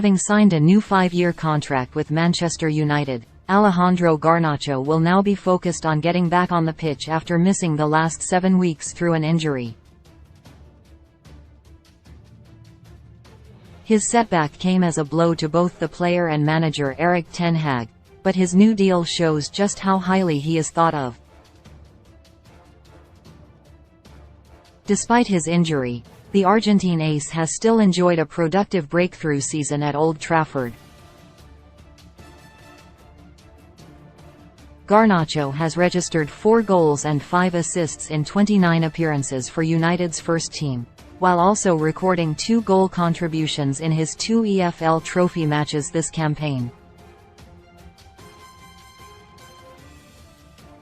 Having signed a new 5-year contract with Manchester United, Alejandro Garnacho will now be focused on getting back on the pitch after missing the last 7 weeks through an injury. His setback came as a blow to both the player and manager Ten Hag, but his new deal shows just how highly he is thought of. Despite his injury, the Argentine ace has still enjoyed a productive breakthrough season at Old Trafford. Garnacho has registered 4 goals and 5 assists in 29 appearances for United's first team, while also recording 2 goal contributions in his 2 EFL Trophy matches this campaign.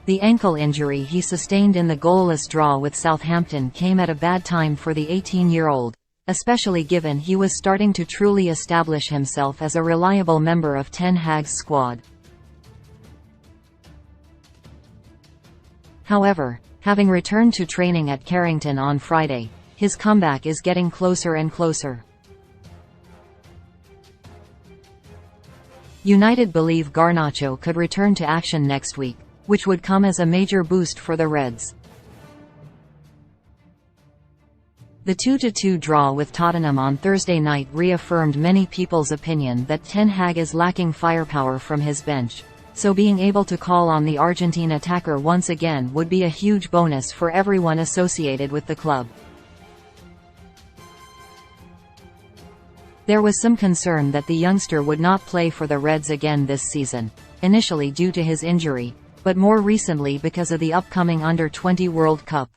The ankle injury he sustained in the goalless draw with Southampton came at a bad time for the 18-year-old, especially given he was starting to truly establish himself as a reliable member of Ten Hag's squad. However, having returned to training at Carrington on Friday, his comeback is getting closer and closer. United believe Garnacho could return to action next week, which would come as a major boost for the Reds. The 2-2 draw with Tottenham on Thursday night reaffirmed many people's opinion that Ten Hag is lacking firepower from his bench, so being able to call on the Argentine attacker once again would be a huge bonus for everyone associated with the club. There was some concern that the youngster would not play for the Reds again this season, initially due to his injury, but more recently because of the upcoming Under-20 World Cup.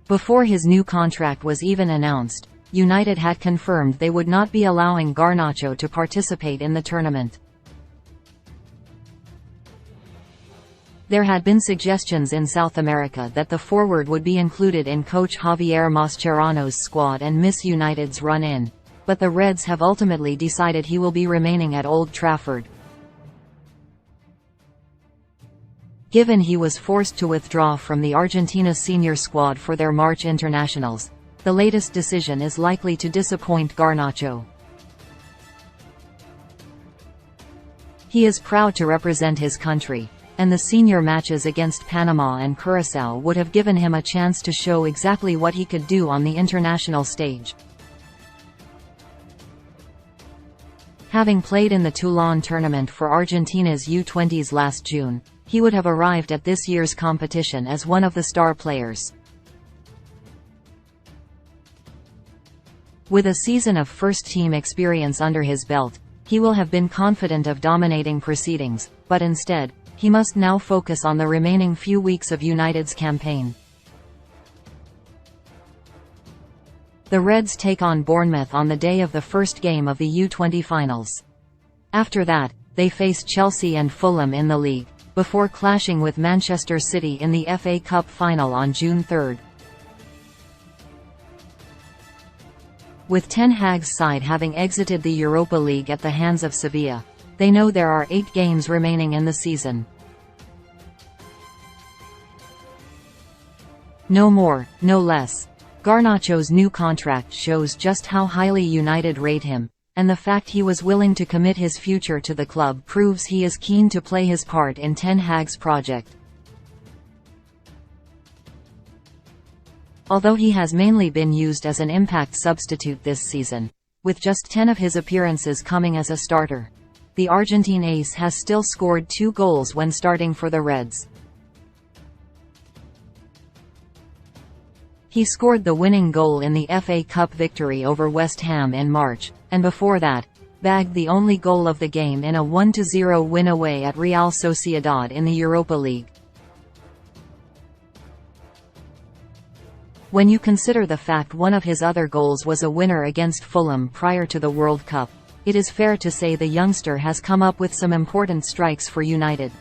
Before his new contract was even announced, United had confirmed they would not be allowing Garnacho to participate in the tournament. There had been suggestions in South America that the forward would be included in coach Javier Mascherano's squad and miss United's run-in, but the Reds have ultimately decided he will be remaining at Old Trafford. Given he was forced to withdraw from the Argentina senior squad for their March internationals, the latest decision is likely to disappoint Garnacho. He is proud to represent his country, and the senior matches against Panama and Curaçao would have given him a chance to show exactly what he could do on the international stage. Having played in the Toulon tournament for Argentina's U20s last June, he would have arrived at this year's competition as one of the star players. With a season of first-team experience under his belt, he will have been confident of dominating proceedings, but instead, he must now focus on the remaining few weeks of United's campaign. The Reds take on Bournemouth on the day of the first game of the U20 finals. After that, they face Chelsea and Fulham in the league, before clashing with Manchester City in the FA Cup final on June 3. With Ten Hag's side having exited the Europa League at the hands of Sevilla, they know there are 8 games remaining in the season. No more, no less. Garnacho's new contract shows just how highly United rate him, and the fact he was willing to commit his future to the club proves he is keen to play his part in Ten Hag's project. Although he has mainly been used as an impact substitute this season, with just 10 of his appearances coming as a starter, the Argentine ace has still scored 2 goals when starting for the Reds. He scored the winning goal in the FA Cup victory over West Ham in March, and before that, bagged the only goal of the game in a 1-0 win away at Real Sociedad in the Europa League. When you consider the fact one of his other goals was a winner against Fulham prior to the World Cup, it is fair to say the youngster has come up with some important strikes for United.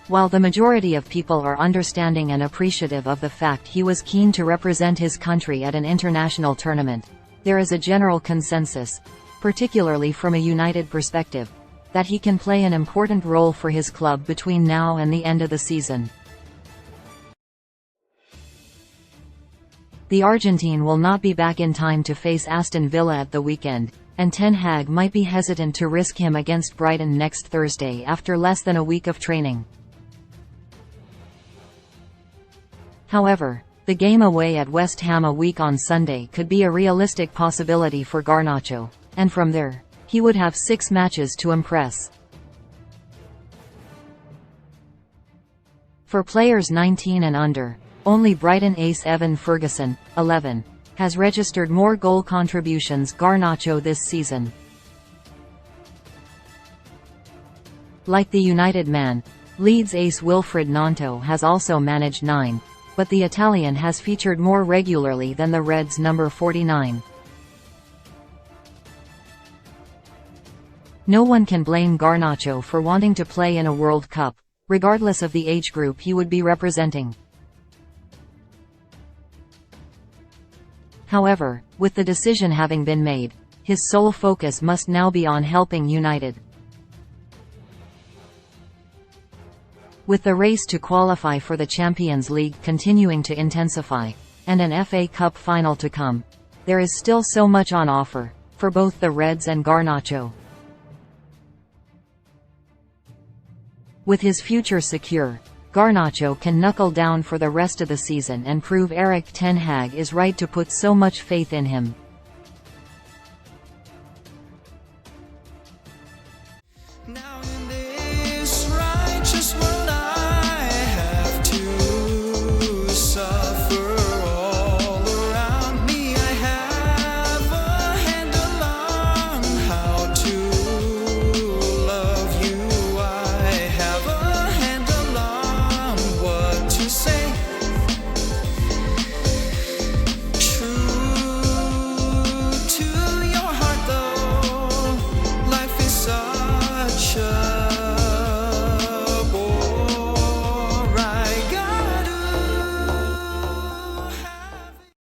While the majority of people are understanding and appreciative of the fact he was keen to represent his country at an international tournament, there is a general consensus, particularly from a United perspective, that he can play an important role for his club between now and the end of the season. The Argentine will not be back in time to face Aston Villa at the weekend, and Ten Hag might be hesitant to risk him against Brighton next Thursday after less than a week of training. However, the game away at West Ham a week on Sunday could be a realistic possibility for Garnacho, and from there, he would have 6 matches to impress. For players 19 and under, only Brighton ace Evan Ferguson, 11, has registered more goal contributions Garnacho this season. Like the United man, Leeds ace Wilfried Gnonto has also managed 9, but the Italian has featured more regularly than the Reds' number 49. No one can blame Garnacho for wanting to play in a World Cup, regardless of the age group he would be representing. However, with the decision having been made, his sole focus must now be on helping United. With the race to qualify for the Champions League continuing to intensify, and an FA Cup final to come, there is still so much on offer, for both the Reds and Garnacho. With his future secure, Garnacho can knuckle down for the rest of the season and prove Ten Hag is right to put so much faith in him.